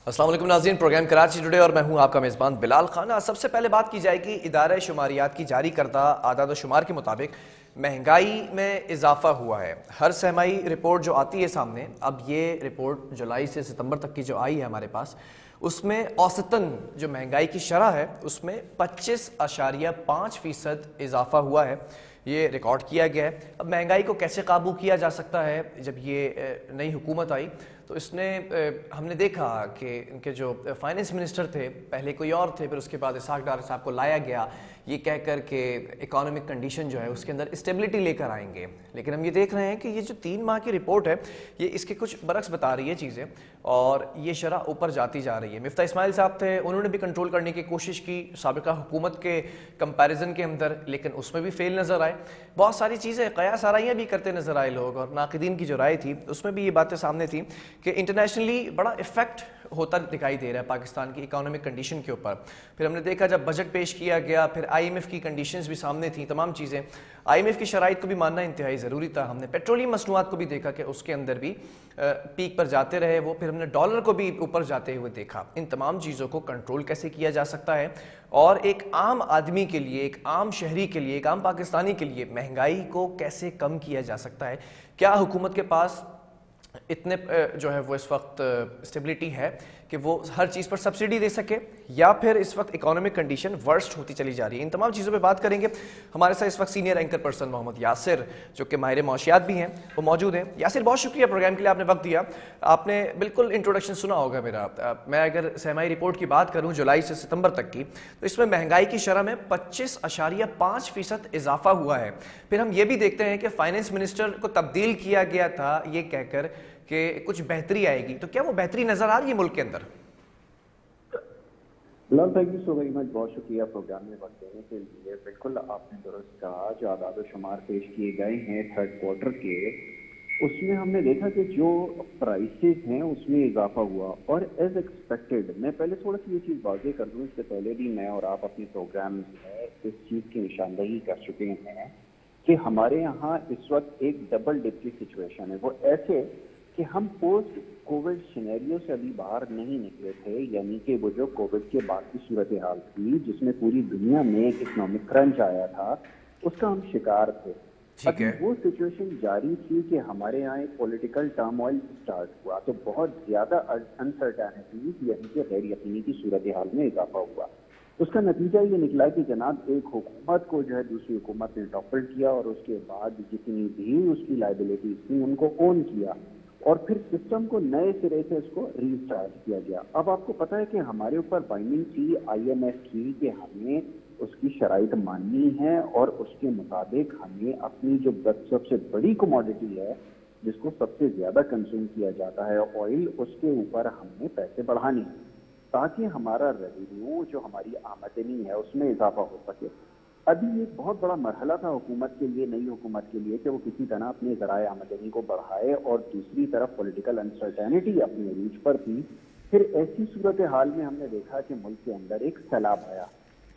السلام علیکم ناظرین، پروگرام کراچی ٹوڈے اور میں ہوں آپ کا میزبان بلال خان۔ سب سے پہلے بات کی جائے گی ادارہ شماریات کی جاری کردہ اعداد و شمار کے مطابق مہنگائی میں اضافہ ہوا ہے۔ ہر سہمائی رپورٹ جو آتی ہے سامنے، اب یہ رپورٹ جولائی سے ستمبر تک کی جو آئی ہے ہمارے پاس، اس میں اوسطاً جو مہنگائی کی شرح ہے اس میں 25.5% اضافہ ہوا ہے۔ یہ ریکارڈ کیا گیا ہے۔ اب مہنگائی کو کیسے قابو کیا جا سکتا ہے؟ جب یہ نئی حکومت آئی تو اس نے ہم نے دیکھا کہ ان کے جو فائننس منسٹر تھے، پہلے کوئی اور تھے، پھر اس کے بعد اسحاق ڈار صاحب کو لایا گیا یہ کہہ کر کہ اکانومک کنڈیشن جو ہے اس کے اندر اسٹیبلٹی لے کر آئیں گے، لیکن ہم یہ دیکھ رہے ہیں کہ یہ جو 3 ماہ کی رپورٹ ہے یہ اس کے کچھ برعکس بتا رہی ہے چیزیں، اور یہ شرح اوپر جاتی جا رہی ہے۔ مفتاح اسماعیل صاحب تھے، انہوں نے بھی کنٹرول کرنے کی کوشش کی سابقہ حکومت کے کمپیریزن کے اندر، لیکن اس میں بھی فیل نظر آئے۔ بہت ساری چیزیں قیاس آرائیاں بھی کرتے نظر آئے لوگ، اور ناقدین کی جو رائے تھی اس میں بھی یہ باتیں سامنے تھیں کہ انٹرنیشنلی بڑا ایفیکٹ ہوتا دکھائی دے رہا ہے پاکستان کی اکانومک کنڈیشن کے اوپر۔ پھر ہم نے دیکھا جب بجٹ پیش کیا گیا، پھر آئی ایم ایف کی کنڈیشنز بھی سامنے تھیں، تمام چیزیں۔ آئی ایم ایف کی شرائط کو بھی ماننا انتہائی ضروری تھا۔ ہم نے پیٹرولیم مصنوعات کو بھی دیکھا کہ اس کے اندر بھی پیک پر جاتے رہے وہ، پھر ہم نے ڈالر کو بھی اوپر جاتے ہوئے دیکھا۔ ان تمام چیزوں کو کنٹرول کیسے کیا جا سکتا ہے، اور ایک عام آدمی کے لیے، ایک عام شہری کے لیے، ایک عام پاکستانی کے لیے مہنگائی کو کیسے کم کیا جا سکتا ہے؟ کیا حکومت کے پاس اتنے جو ہے وہ اس وقت اسٹیبلٹی ہے کہ وہ ہر چیز پر سبسڈی دے سکے، یا پھر اس وقت اکانومک کنڈیشن ورسٹ ہوتی چلی جا رہی ہے؟ ان تمام چیزوں پہ بات کریں گے۔ ہمارے ساتھ اس وقت سینئر اینکر پرسن محمد یاسر، جو کہ ماہر معاشیات بھی ہیں، وہ موجود ہیں۔ یاسر، بہت شکریہ پروگرام کے لیے، آپ نے وقت دیا۔ آپ نے بالکل انٹروڈکشن سنا ہوگا میرا۔ میں اگر سہمائی رپورٹ کی بات کروں جولائی سے ستمبر تک کی، تو اس میں مہنگائی کی شرح میں 25.5% اضافہ ہوا ہے۔ پھر ہم یہ بھی دیکھتے ہیں کہ فائننس منسٹر کو تبدیل کیا گیا تھا یہ کہہ کر کہ کچھ بہتری آئے گی، تو کیا وہ بہتری نظر آ رہی ہے ملک کے اندر؟ Bilal, thank you so very much, بہت شکریہ پروگرام میں وقت دینے کے لیے۔ بالکل آپ نے درست کہا، جو اعداد و شمار پیش کیے گئے ہیں تھرڈ کوارٹر کے، اس میں ہم نے دیکھا کہ جو پرائسز ہیں اس میں اضافہ ہوا، اور ایز ایکسپیکٹڈ۔ میں پہلے تھوڑا سی یہ چیز واضح کر دوں، اس سے پہلے بھی میں اور آپ اپنے پروگرام میں اس چیز کی نشاندہی کر چکے ہیں کہ ہمارے یہاں اس وقت ایک ڈبل ڈپ کی سچویشن ہے۔ وہ ایسے کہ ہم پوسٹ کووڈ سینیریو سے ابھی باہر نہیں نکلے تھے، یعنی کہ وہ جو کووڈ کے بعد کی صورتحال تھی جس میں پوری دنیا میں ایک اکنامک کرنچ آیا تھا، اس کا ہم شکار تھے۔ ابھی وہ سچویشن جاری تھی کہ ہمارے یہاں ایک پولیٹیکل ٹرموائل اسٹارٹ ہوا، تو بہت زیادہ انسرٹینٹیز یعنی کہ غیر یقینی کی صورتحال میں اضافہ ہوا۔ اس کا نتیجہ یہ نکلا کہ جناب ایک حکومت کو جو ہے دوسری حکومت نے ٹاپل کیا، اور اس کے بعد جتنی بھی اس کی لائبلٹیز تھیں ان کو اون کیا، اور پھر سسٹم کو نئے سرے سے اس کو ری اسٹارٹ کیا گیا۔ اب آپ کو پتا ہے کہ ہمارے اوپر بائنڈنگ تھی آئی ایم ایف کی کہ ہمیں اس کی شرائط ماننی ہے، اور اس کے مطابق ہمیں اپنی جو سب سے بڑی کموڈٹی ہے جس کو سب سے زیادہ کنزیوم کیا جاتا ہے آئل، اس کے اوپر ہم نے پیسے بڑھانے ہیں تاکہ ہمارا ریونیو جو ہماری آمدنی ہے اس میں اضافہ ہو سکے۔ ابھی ایک بہت بڑا مرحلہ تھا حکومت کے لیے، نئی حکومت کے لیے، کہ وہ کسی طرح اپنے ذرائع آمدنی کو بڑھائے، اور دوسری طرف پولیٹیکل انسرٹینٹی اپنے عروج پر تھی۔ پھر ایسی صورتحال میں ہم نے دیکھا کہ ملک کے اندر ایک سیلاب آیا،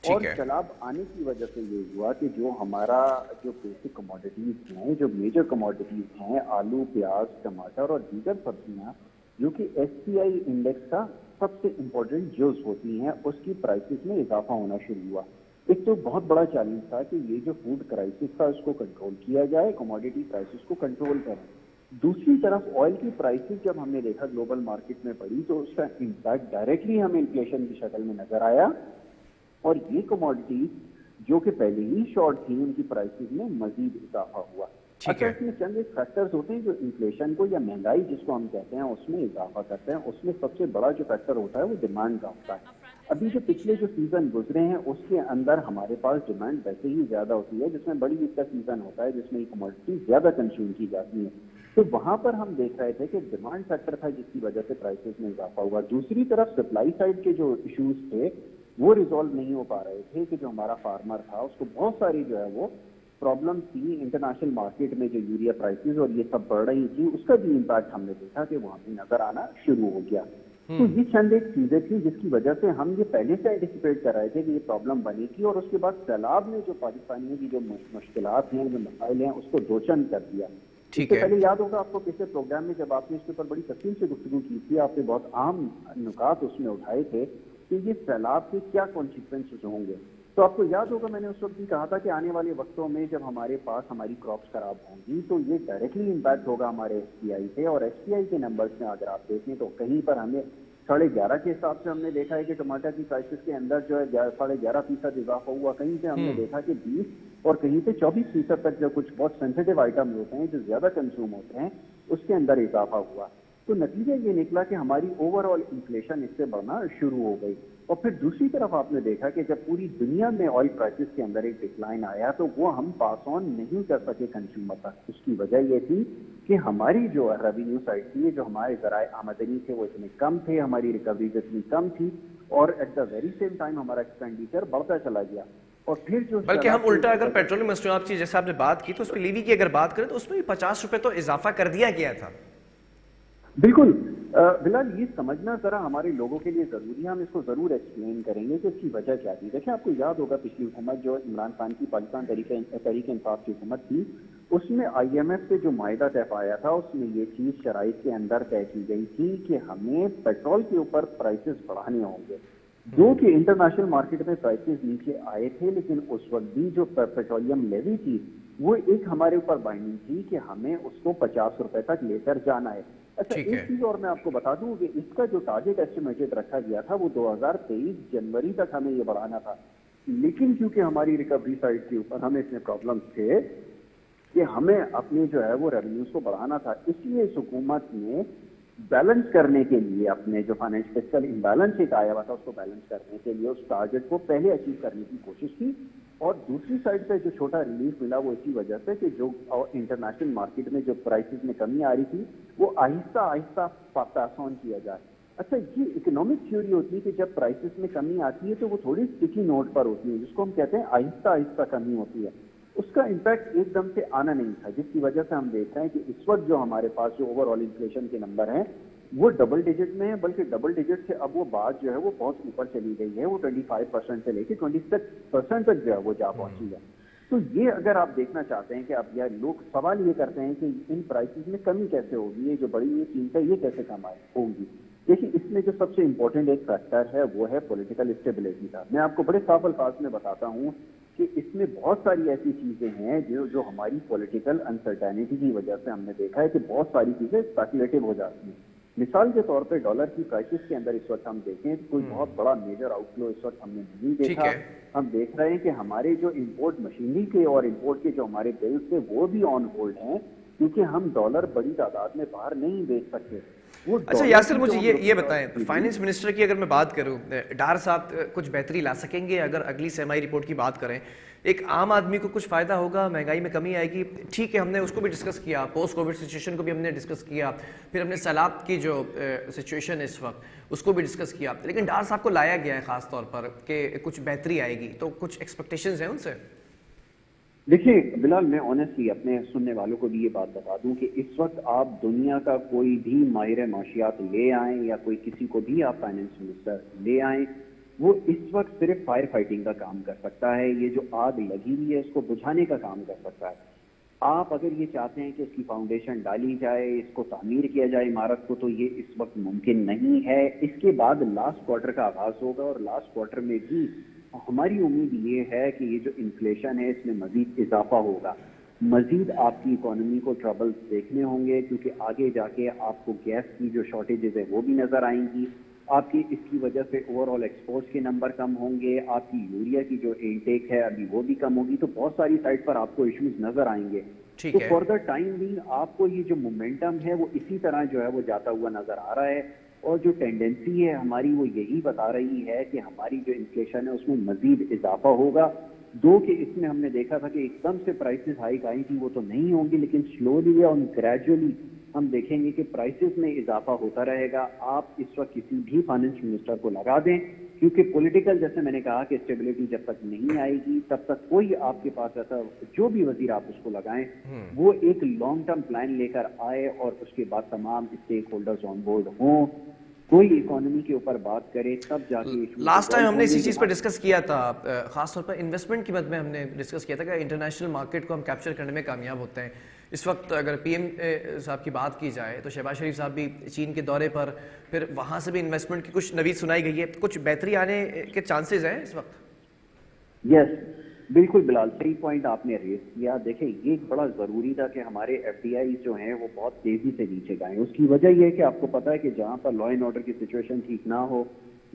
اور سیلاب آنے کی وجہ سے یہ ہوا کہ جو ہمارا جو بیسک کموڈٹیز ہیں، جو میجر کموڈٹیز ہیں، آلو، پیاز، ٹماٹر اور دیگر سبزیاں، جو کہ ایس پی آئی انڈیکس کا سب سے امپورٹنٹ جز ہوتی ہیں، اس کی پرائسز میں اضافہ ہونا شروع ہوا۔ ایک تو بہت بڑا چیلنج تھا کہ یہ جو فوڈ کرائسس تھا اس کو کنٹرول کیا جائے، کموڈیٹی پرائسز کو کنٹرول کریں۔ دوسری طرف آئل کی پرائسز جب ہم نے دیکھا گلوبل مارکیٹ میں بڑھی، تو اس کا امپیکٹ ڈائریکٹلی ہمیں انفلیشن کی شکل میں نظر آیا، اور یہ کموڈیٹیز جو کہ پہلے ہی شارٹ تھیں ان کی پرائسز میں مزید اضافہ ہوا۔ اچھا، اس میں چند ایک فیکٹرز ہوتے ہیں جو انفلیشن کو یا مہنگائی جس کو ہم کہتے ہیں اس میں اضافہ کرتے ہیں۔ اس میں سب سے بڑا جو فیکٹر ہوتا ہے وہ ڈیمانڈ کا ہوتا ہے۔ ابھی جو پچھلے جو سیزن گزرے ہیں اس کے اندر ہمارے پاس ڈیمانڈ ویسے ہی زیادہ ہوتی ہے، جس میں بڑی عید کا سیزن ہوتا ہے جس میں یہ کموڈٹی زیادہ کنزیوم کی جاتی ہیں، تو وہاں پر ہم دیکھ رہے تھے کہ ڈیمانڈ فیکٹر تھا جس کی وجہ سے پرائسز میں اضافہ ہوا۔ دوسری طرف سپلائی سائڈ کے جو ایشوز تھے وہ ریزالو نہیں ہو پا رہے تھے، کہ جو ہمارا فارمر تھا اس کو بہت ساری جو ہے وہ پرابلم تھی انٹرنیشنل مارکیٹ میں، جو یوریا پرائسز اور یہ سب بڑھ رہی تھی، اس کا بھی امپیکٹ ہم نے دیکھا کہ وہاں بھی نظر آنا شروع ہو گیا۔ تو یہ چند ایک چیزیں تھیں جس کی وجہ سے ہم یہ پہلے سے اینٹیسپیٹ کر رہے تھے کہ یہ پرابلم بنے گی، اور اس کے بعد سیلاب نے جو پاکستانیوں کی جو مشکلات ہیں، جو مسائل ہیں، اس کو دوچند کر دیا۔ اس سے پہلے یاد ہوگا آپ کو پچھلے پروگرام میں جب آپ نے اس کے اوپر بڑی تفصیل سے گفتگو کی تھی، آپ نے بہت عام نکات اس میں اٹھائے تھے کہ یہ سیلاب کے کیا کانسیکوینسز ہوں گے. تو آپ کو یاد ہوگا میں نے اس وقت بھی کہا تھا کہ آنے والے وقتوں میں جب ہمارے پاس ہماری کراپس خراب ہوں گی تو یہ ڈائریکٹلی امپیکٹ ہوگا ہمارے ایس پی آئی پہ. اور ایس پی آئی کے نمبرز میں اگر آپ دیکھیں تو کہیں پر ہمیں 11.5 کے حساب سے ہم نے دیکھا ہے کہ ٹماٹر کی پرائسز کے اندر جو ہے 11.5% اضافہ ہوا. کہیں پہ ہم نے دیکھا کہ 20 اور کہیں پہ 24% تک جو کچھ بہت سینسیٹیو آئٹم ہوتے ہیں جو زیادہ کنزیوم ہوتے ہیں اس کے اندر اضافہ ہوا. تو نتیجہ یہ نکلا کہ ہماری اوور آل انفلیشن اس سے بڑھنا شروع ہو گئی. اور پھر دوسری طرف آپ نے دیکھا کہ جب پوری دنیا میں آئل پرائسز کے اندر ایک ڈکلائن آیا تو وہ ہم پاس آن نہیں کر سکے کنزیومر تک. اس کی وجہ یہ تھی کہ ہماری جو ریونیو سائڈ تھی، جو ہمارے ذرائع آمدنی تھے وہ اتنے کم تھے، ہماری ریکوریز اتنی کم تھی، اور at the very same time ہمارا ایکسپینڈیچر بڑھتا چلا گیا. اور پھر جو بلکہ ہم الٹا اگر پیٹرولیم مصنوعات کی جیسے آپ نے بات کی تو اس پہ لیوی کی اگر بات کریں تو اس میں بھی 50 روپے تو اضافہ کر دیا گیا تھا. بالکل. بلال یہ سمجھنا ذرا ہمارے لوگوں کے لیے ضروری ہے. ہم اس کو ضرور ایکسپلین کریں گے کہ اس کی وجہ کیا تھی. دیکھیں آپ کو یاد ہوگا پچھلی حکومت جو عمران خان کی پاکستان تحریک انصاف کی حکومت تھی، اس میں آئی ایم ایف سے جو معاہدہ طے پایا تھا اس میں یہ چیز شرائط کے اندر طے کی گئی تھی کہ ہمیں پیٹرول کے اوپر پرائسز بڑھانے ہوں گے. جو کہ انٹرنیشنل مارکیٹ میں پرائسز نیچے آئے تھے، لیکن اس وقت بھی جو پیٹرولیم لیوی تھی وہ ایک ہمارے اوپر بائنڈنگ تھی کہ ہمیں اس کو 50 روپے تک لے کر جانا ہے. اچھا ایک چیز اور میں آپ کو بتا دوں کہ اس کا جو ٹارگیٹ ایسٹیمیٹڈ رکھا گیا تھا وہ 2023 جنوری تک ہمیں یہ بڑھانا تھا. لیکن کیونکہ ہماری ریکوری سائڈ کے اوپر ہمیں اتنے پرابلمس تھے کہ ہمیں اپنے جو ہے وہ ریونیوز کو بڑھانا تھا، اس لیے اس حکومت نے بیلنس کرنے کے لیے اپنے جو فائنینشیل امبیلنس ایک آیا ہوا تھا اس کو بیلنس کرنے کے لیے اس ٹارگیٹ کو پہلے اچیو کرنے کی کوشش کی. اور دوسری سائڈ پہ جو چھوٹا ریلیف ملا وہ اسی وجہ سے کہ جو انٹرنیشنل مارکیٹ میں جو پرائسز میں کمی آ رہی تھی وہ آہستہ آہستہ پاس آن کیا جائے. اچھا یہ اکنامک تھیوری ہوتی ہے کہ جب پرائسز میں کمی آتی ہے تو وہ تھوڑی اسٹکی نوٹ پر ہوتی ہے، جس کو ہم کہتے ہیں آہستہ آہستہ کمی ہوتی ہے. اس کا امپیکٹ ایک دم سے آنا نہیں تھا، جس کی وجہ سے ہم دیکھ رہے ہیں کہ اس وقت جو ہمارے پاس جو اوور آل انفلیشن کے نمبر ہیں وہ ڈبل ڈیجٹ میں ہے، بلکہ ڈبل ڈیجٹ سے اب وہ بات جو ہے وہ بہت اوپر چلی گئی ہے. وہ 25% سے لے کے 26% تک جو ہے وہ جا پہنچی ہے. تو یہ اگر آپ دیکھنا چاہتے ہیں کہ اب یہ لوگ سوال یہ کرتے ہیں کہ ان پرائسز میں کمی کیسے ہوگی، یہ جو بڑی ہوئی قیمت ہے یہ کیسے کم ہوگی. دیکھیے اس میں جو سب سے امپورٹنٹ ایک فیکٹر ہے وہ ہے پولیٹیکل اسٹیبلٹی کا. میں آپ کو بڑے صاف الفاظ میں بتاتا ہوں کہ اس میں بہت ساری ایسی چیزیں ہیں جو ہماری پولیٹیکل انسرٹینٹی کی وجہ سے ہم نے دیکھا ہے کہ بہت ساری چیزیں اسپیکولیٹو ہو جاتی ہیں. مثال کے طور پہ ڈالر کی پرائسز کے اندر اس وقت ہم دیکھیں تو کوئی بہت بڑا میجر آؤٹ فلو اس وقت ہم نے نہیں دیکھا. ہم دیکھ رہے ہیں کہ ہمارے جو امپورٹ مشینری کے اور امپورٹ کے جو ہمارے بلز تھے وہ بھی آن ہولڈ ہیں کیونکہ ہم ڈالر بڑی تعداد میں باہر نہیں بیچ سکتے. اچھا یاسر مجھے یہ بتائیں، فائنینس منسٹر کی اگر میں بات کروں، ڈار صاحب کچھ بہتری لا سکیں گے اگر اگلی سہ-ماہی رپورٹ کی بات کریں؟ ایک عام آدمی کو کچھ فائدہ ہوگا، مہنگائی میں کمی آئے گی، ٹھیک ہے ہم نے اس کو بھی ڈسکس کیا، پوسٹ کووڈ سچویشن کو بھی ہم نے ڈسکس کیا، پھر ہم نے سیلاب کی جو سچویشن ہے اس وقت اس کو بھی ڈسکس کیا، لیکن ڈار صاحب کو لایا گیا ہے خاص طور پر کہ کچھ بہتری آئے گی، تو کچھ ایکسپیکٹیشنز ہیں ان سے؟ دیکھیے بلال میں آنیسٹلی اپنے سننے والوں کو بھی یہ بات بتا دوں کہ اس وقت آپ دنیا کا کوئی بھی ماہر معاشیات لے آئیں یا کوئی کسی کو بھی آپ فائنینس منسٹر لے آئیں، وہ اس وقت صرف فائر فائٹنگ کا کام کر سکتا ہے. یہ جو آگ لگی ہوئی ہے اس کو بجھانے کا کام کر سکتا ہے. آپ اگر یہ چاہتے ہیں کہ اس کی فاؤنڈیشن ڈالی جائے، اس کو تعمیر کیا جائے عمارت کو، تو یہ اس وقت ممکن نہیں ہے. اس کے بعد لاسٹ کوارٹر کا آغاز ہوگا اور لاسٹ کوارٹر میں بھی ہماری امید یہ ہے کہ یہ جو انفلیشن ہے اس میں مزید اضافہ ہوگا. مزید آپ کی اکانومی کو ٹربلز دیکھنے ہوں گے کیونکہ آگے جا کے آپ کو گیس کی جو شارٹیجز ہے وہ بھی نظر آئیں گی. آپ کی اس کی وجہ سے اوور آل ایکسپورٹس کے نمبر کم ہوں گے. آپ کی یوریا کی جو انٹیک ہے ابھی وہ بھی کم ہوگی. تو بہت ساری سائٹ پر آپ کو ایشوز نظر آئیں گے. تو فار دا ٹائم بینگ آپ کو یہ جو مومنٹم ہے وہ اسی طرح جو ہے وہ جاتا ہوا نظر آ رہا ہے. اور جو ٹینڈنسی ہے ہماری وہ یہی بتا رہی ہے کہ ہماری جو انفلیشن ہے اس میں مزید اضافہ ہوگا. دو کہ اس میں ہم نے دیکھا تھا کہ ایک دم سے پرائسز ہائیک آئی تھی وہ تو نہیں ہوں گی، لیکن سلولی اور گریجولی ہم دیکھیں گے کہ پرائسز میں اضافہ ہوتا رہے گا. آپ اس وقت کسی بھی فائنینس منسٹر کو لگا دیں کیونکہ پولیٹیکل جیسے میں نے کہا کہ اسٹیبلٹی جب تک نہیں آئے گی تب تک کوئی آپ کے پاس ایسا جو بھی وزیر آپ اس کو لگائیں وہ ایک لانگ ٹرم پلان لے کر آئے اور اس کے بعد تمام اسٹیک ہولڈرز آن بورڈ ہوں، کوئی اکانومی کے اوپر بات کرے تب جا کے. لاسٹ ٹائم ہم نے اسی چیز پر ڈسکس کیا تھا، خاص طور پر انویسٹمنٹ کی مد میں ہم نے ڈسکس کیا تھا کہ انٹرنیشنل مارکیٹ کو ہم کیپچر کرنے میں کامیاب ہوتے ہیں. اس وقت اگر پی ایم صاحب کی بات کی جائے تو شہباز شریف صاحب بھی چین کے دورے پر، پھر وہاں سے بھی انویسٹمنٹ کی کچھ نوید سنائی گئی ہے، کچھ بہتری آنے کے چانسز ہیں اس وقت؟ یس بالکل بلال، صحیح پوائنٹ آپ نے ریز کیا. دیکھیں یہ ایک بڑا ضروری تھا کہ ہمارے ایف ڈی آئی جو ہیں وہ بہت تیزی سے نیچے گئے. اس کی وجہ یہ ہے کہ آپ کو پتا ہے کہ جہاں پر لا اینڈ آرڈر کی سچویشن ٹھیک نہ ہو،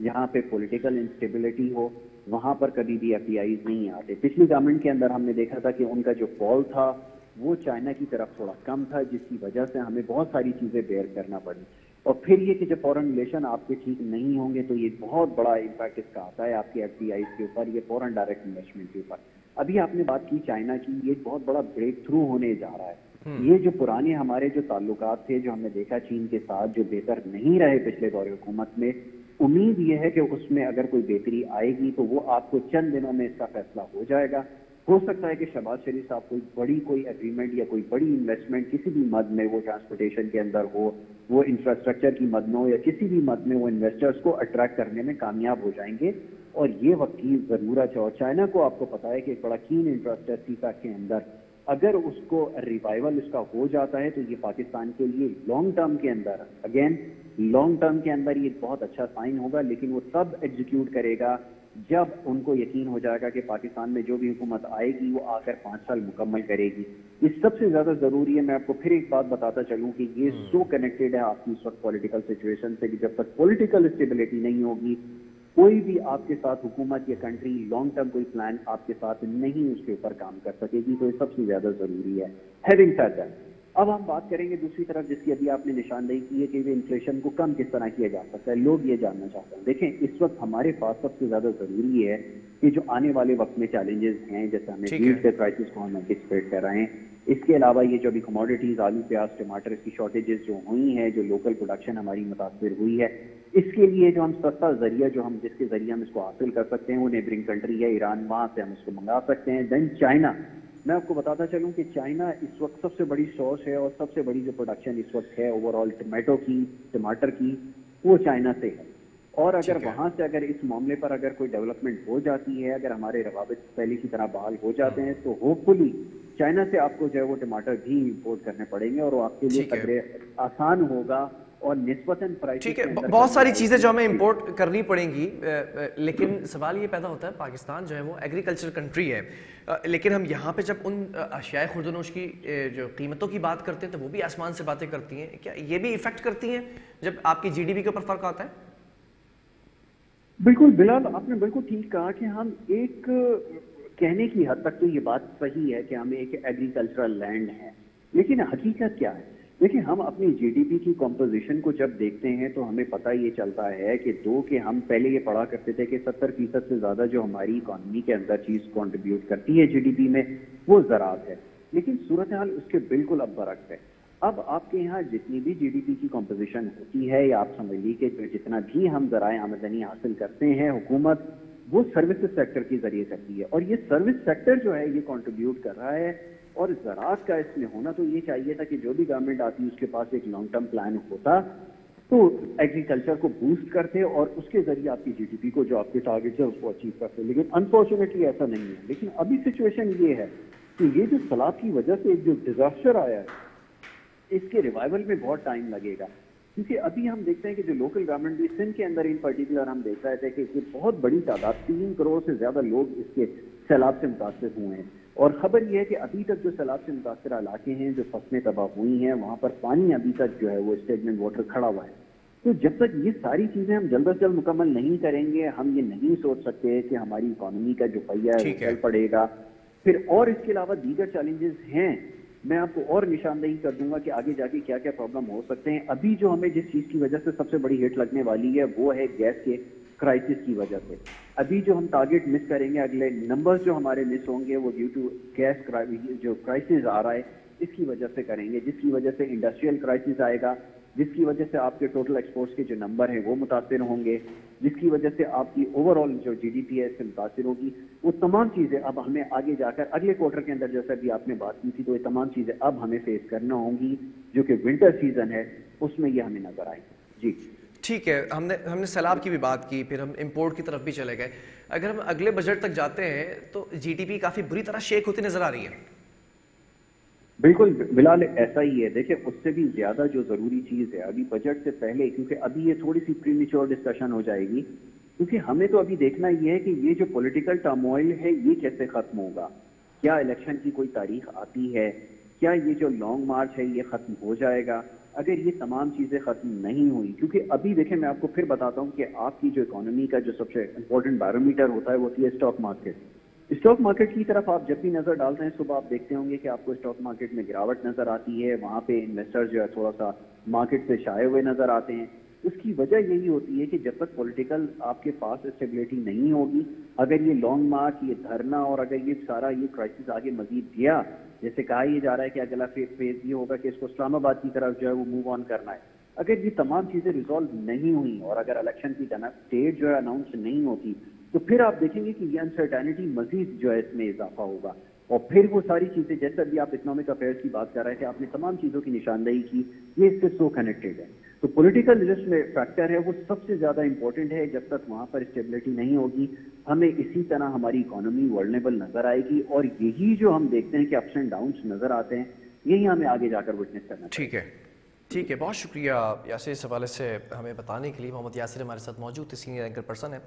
جہاں پہ پولیٹیکل انسٹیبلٹی ہو، وہاں پر کبھی بھی ایف ڈی آئیز نہیں آتے. پچھلی گورنمنٹ کے اندر ہم نے دیکھا تھا کہ ان کا جو فال تھا وہ چائنا کی طرف تھوڑا کم تھا، جس کی وجہ سے ہمیں بہت ساری چیزیں بیئر کرنا پڑی. اور پھر یہ کہ جب فورن ریلیشن آپ کے ٹھیک نہیں ہوں گے تو یہ بہت بڑا امپیکٹ اس کا آتا ہے آپ کے ایف ڈی آئی کے اوپر، یہ فورن ڈائریکٹ انویسٹمنٹ کے اوپر. ابھی آپ نے بات کی چائنا کی، یہ بہت بڑا بریک تھرو ہونے جا رہا ہے. یہ جو پرانے ہمارے جو تعلقات تھے جو ہم نے دیکھا چین کے ساتھ جو بہتر نہیں رہے پچھلے دور حکومت میں، امید یہ ہے کہ اس میں اگر کوئی بہتری آئے گی تو وہ آپ کو چند دنوں میں اس کا فیصلہ ہو جائے گا. ہو سکتا ہے کہ شہباز شریف صاحب کوئی ایگریمنٹ یا کوئی بڑی انویسٹمنٹ کسی بھی مد میں، وہ ٹرانسپورٹیشن کے اندر ہو، وہ انفراسٹرکچر کی مد میں ہو، یا کسی بھی مد میں وہ انویسٹرز کو اٹریکٹ کرنے میں کامیاب ہو جائیں گے. اور یہ وقت کی ضرورت ہے. اور چائنا کو آپ کو پتا ہے کہ ایک بڑا کین انٹرسٹ ہے سیپا کے اندر. اگر اس کو ریوائول اس کا ہو جاتا ہے تو یہ پاکستان کے لیے لانگ ٹرم کے اندر، اگین لانگ ٹرم کے اندر یہ بہت اچھا سائن ہوگا. لیکن وہ تب ایگزیکیوٹ کرے گا جب ان کو یقین ہو جائے گا کہ پاکستان میں جو بھی حکومت آئے گی وہ آ کر 5 سال مکمل کرے گی. یہ سب سے زیادہ ضروری ہے. میں آپ کو پھر ایک بات بتاتا چلوں کہ یہ سو کنیکٹڈ ہے آپ کی اس وقت پولیٹیکل سچویشن سے کہ جب تک پولیٹیکل اسٹیبلٹی نہیں ہوگی کوئی بھی آپ کے ساتھ حکومت یا کنٹری لانگ ٹرم کوئی پلان آپ کے ساتھ نہیں اس کے اوپر کام کر سکے گی. تو یہ سب سے زیادہ ضروری ہے. ہیونگ سیڈ دیٹ، اب ہم بات کریں گے دوسری طرف جس کی ابھی آپ نے نشاندہی کی ہے کہ انفلیشن کو کم کس طرح کیا جا سکتا ہے. لوگ یہ جاننا چاہتے ہیں. دیکھیں اس وقت ہمارے پاس سب سے زیادہ ضروری ہے کہ جو آنے والے وقت میں چیلنجز ہیں، جیسے ہم نے ویٹ کے کرائسس کو ہم اینٹیسپیٹ کر رہے ہیں، اس کے علاوہ یہ جو ابھی کموڈیٹیز آلو پیاز ٹماٹر اس کی شارٹیجز جو ہوئی ہیں، جو لوکل پروڈکشن ہماری متاثر ہوئی ہے، اس کے لیے جو ہم سستا ذریعہ جو ہم جس کے ذریعے ہم اس کو حاصل کر سکتے ہیں وہ نیبرنگ کنٹری ہے ایران، وہاں سے ہم اس کو منگا سکتے ہیں. دین چائنا، میں آپ کو بتاتا چلوں کہ چائنا اس وقت سب سے بڑی سورس ہے اور سب سے بڑی جو پروڈکشن اس وقت ہے اوور آل ٹمیٹو کی، ٹماٹر کی، وہ چائنا سے ہے. اور اگر وہاں سے اگر اس معاملے پر اگر کوئی ڈیولپمنٹ ہو جاتی ہے، اگر ہمارے روابط پہلے کی طرح بحال ہو جاتے ہیں تو ہوپ فلی چائنا سے آپ کو جو ہے وہ ٹماٹر بھی امپورٹ کرنے پڑیں گے اور وہ آپ کے لیے قدرے آسان ہوگا اور نسبتاً پرائسز ٹھیک ہے. کے اندر بہت ساری چیزیں جو ہمیں امپورٹ کرنی پڑیں گی، لیکن سوال یہ پیدا ہوتا ہے پاکستان جو ہے وہ ایگریکلچر کنٹری ہے، لیکن ہم یہاں پہ جب ان اشیاء خوردنوش کی جو قیمتوں کی بات کرتے ہیں تو وہ بھی آسمان سے باتیں کرتی ہیں. کیا یہ بھی ایفیکٹ کرتی ہیں جب آپ کی جی ڈی پی کے اوپر فرق آتا ہے؟ بالکل بلال، آپ نے بالکل ٹھیک کہا کہ ہم ایک کہنے کی حد تک تو یہ بات صحیح ہے کہ ہم ایک ایگریکلچرل لینڈ ہیں، لیکن حقیقت کیا ہے؟ دیکھیں ہم اپنی جی ڈی پی کی کمپوزیشن کو جب دیکھتے ہیں تو ہمیں پتہ یہ چلتا ہے کہ ہم پہلے یہ پڑھا کرتے تھے کہ 70% سے زیادہ جو ہماری اکانومی کے اندر چیز کنٹریبیوٹ کرتی ہے جی ڈی پی میں وہ زراعت ہے. لیکن صورتحال اس کے بالکل اب برعکس ہے. اب آپ کے یہاں جتنی بھی جی ڈی پی کی کمپوزیشن ہوتی ہے یا آپ سمجھ لیجیے کہ جتنا بھی ہم ذرائع آمدنی حاصل کرتے ہیں حکومت وہ سروسز سیکٹر کے ذریعے کرتی ہے، اور یہ سروس سیکٹر جو ہے یہ کنٹریبیوٹ کر رہا ہے. اور زراعت کا اس میں ہونا تو یہ چاہیے تھا کہ جو بھی گورنمنٹ آتی اس کے پاس ایک لانگ ٹرم پلان ہوتا تو ایگریکلچر کو بوسٹ کرتے اور اس کے ذریعے آپ کی جی ڈی پی کو جو آپ کے ٹارگیٹ ہے اس کو اچیو کرتے. لیکن انفارچونیٹلی ایسا نہیں ہے. لیکن ابھی سچویشن یہ ہے کہ یہ جو سیلاب کی وجہ سے ایک جو ڈیزاسٹر آیا ہے اس کے ریوائول میں بہت ٹائم لگے گا. کیونکہ ابھی ہم دیکھتے ہیں کہ جو لوکل گورنمنٹ بھی سندھ کے اندر ان پرٹیکولر ہم دیکھ رہے تھے کہ بہت بڑی تعداد 3 کروڑ سے زیادہ لوگ اس کے سیلاب سے متاثر ہوئے ہیں. اور خبر یہ ہے کہ ابھی تک جو سیلاب سے متاثرہ علاقے ہیں جو فصلیں تباہ ہوئی ہیں وہاں پر پانی ابھی تک جو ہے وہ اسٹیگننٹ واٹر کھڑا ہوا ہے. تو جب تک یہ ساری چیزیں ہم جلد از جلد مکمل نہیں کریں گے ہم یہ نہیں سوچ سکتے کہ ہماری اکانومی کا جو پہیہ ہے وہ چل پڑے گا. پھر اور اس کے علاوہ دیگر چیلنجز ہیں، میں آپ کو اور نشاندہی کر دوں گا کہ آگے جا کے کیا کیا پرابلم ہو سکتے ہیں. ابھی جو ہمیں جس چیز کی وجہ سے سب سے بڑی ہٹ لگنے والی ہے وہ ہے گیس کے کرائسس کی وجہ سے. ابھی جو ہم ٹارگیٹ مس کریں گے، اگلے نمبرز جو ہمارے مس ہوں گے وہ ڈیو ٹو گیس جو کرائسس آ رہا ہے اس کی وجہ سے کریں گے، جس کی وجہ سے انڈسٹریل کرائسس آئے گا، جس کی وجہ سے آپ کے ٹوٹل ایکسپورٹس کے جو نمبر ہیں وہ متاثر ہوں گے، جس کی وجہ سے آپ کی اوور آل جو جی ڈی پی ہے اس سے متاثر ہوگی. وہ تمام چیزیں اب ہمیں آگے جا کر اگلے کوارٹر کے اندر جیسا بھی آپ نے بات کی تھی تو یہ تمام چیزیں اب ہمیں فیس کرنا ہوں گی جو کہ ونٹر سیزن ہے اس میں یہ ہمیں نظر آئے. جی ٹھیک ہے. ہم نے سیلاب کی بھی بات کی، پھر ہم امپورٹ کی طرف بھی چلے گئے. اگر ہم اگلے بجٹ تک جاتے ہیں تو جی ڈی پی کافی بری طرح شیک ہوتی نظر آ رہی ہے. بالکل بلال ایسا ہی ہے. دیکھیں اس سے بھی زیادہ جو ضروری چیز ہے ابھی بجٹ سے پہلے، کیونکہ ابھی یہ تھوڑی سی پریمیچور ڈسکشن ہو جائے گی، کیونکہ ہمیں تو ابھی دیکھنا یہ ہے کہ یہ جو پولیٹیکل ٹرموائل ہے یہ کیسے ختم ہوگا. کیا الیکشن کی کوئی تاریخ آتی ہے؟ کیا یہ جو لانگ مارچ ہے یہ ختم ہو جائے گا؟ اگر یہ تمام چیزیں ختم نہیں ہوئی، کیونکہ ابھی دیکھیں میں آپ کو پھر بتاتا ہوں کہ آپ کی جو اکانومی کا جو سب سے امپورٹنٹ بیرومیٹر ہوتا ہے وہ ہوتی ہے اسٹاک مارکیٹ. اسٹاک مارکیٹ کی طرف آپ جب بھی نظر ڈالتے ہیں صبح آپ دیکھتے ہوں گے کہ آپ کو اسٹاک مارکیٹ میں گراوٹ نظر آتی ہے، وہاں پہ انویسٹر جو ہے تھوڑا سا مارکیٹ سے شائے ہوئے نظر آتے ہیں. اس کی وجہ یہی ہوتی ہے کہ جب تک پولیٹیکل آپ کے پاس اسٹیبلٹی نہیں ہوگی، اگر یہ لانگ مارچ، یہ دھرنا اور اگر یہ سارا یہ کرائسس آگے مزید گیا، جیسے کہا یہ جا رہا ہے کہ اگلا فیز یہ ہوگا کہ اس کو اسلام آباد کی طرف جو ہے وہ موو آن کرنا ہے. اگر یہ تمام چیزیں ریزالو نہیں ہوئی اور اگر الیکشن کی ڈیٹ جو ہے اناؤنس نہیں ہوتی، تو پھر آپ دیکھیں گے کہ یہ انسرٹینٹی مزید جو ہے اس میں اضافہ ہوگا. اور پھر وہ ساری چیزیں جیسے ابھی آپ اکنامک افیئرس کی بات کر رہے تھے، آپ نے تمام چیزوں کی نشاندہی کی، یہ اس سے سو کنیکٹڈ ہے. تو پولیٹیکل جس میں فیکٹر ہے وہ سب سے زیادہ امپورٹنٹ ہے. جب تک وہاں پر اسٹیبلٹی نہیں ہوگی ہمیں اسی طرح ہماری اکانومی ورنیبل نظر آئے گی، اور یہی جو ہم دیکھتے ہیں کہ اپس اینڈ ڈاؤنس نظر آتے ہیں یہی ہمیں آگے جا کر وٹنس کرنا پڑے ٹھیک گا. ہے، ٹھیک ہے، بہت شکریہ یاسر اس حوالے سے ہمیں بتانے کے لیے. محمد یاسر ہمارے ساتھ موجود تھے، سینئر اینکر پرسن ہے.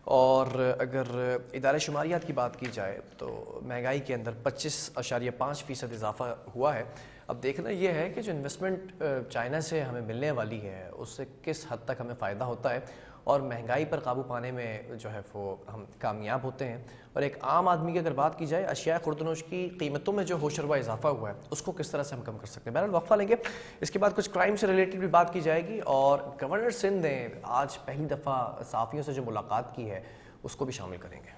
اور اگر ادارہ شماریات کی بات کی جائے تو مہنگائی کے اندر 25.5% اضافہ ہوا ہے. اب دیکھنا یہ ہے کہ جو انویسٹمنٹ چائنا سے ہمیں ملنے والی ہے اس سے کس حد تک ہمیں فائدہ ہوتا ہے اور مہنگائی پر قابو پانے میں جو ہے وہ ہم کامیاب ہوتے ہیں. اور ایک عام آدمی کی اگر بات کی جائے اشیاء خوردنوش کی قیمتوں میں جو ہوشربا اضافہ ہوا ہے اس کو کس طرح سے ہم کم کر سکتے ہیں. بہرحال وقفہ لیں گے، اس کے بعد کچھ کرائم سے ریلیٹڈ بھی بات کی جائے گی اور گورنر سندھ نے آج پہلی دفعہ صحافیوں سے جو ملاقات کی ہے اس کو بھی شامل کریں گے.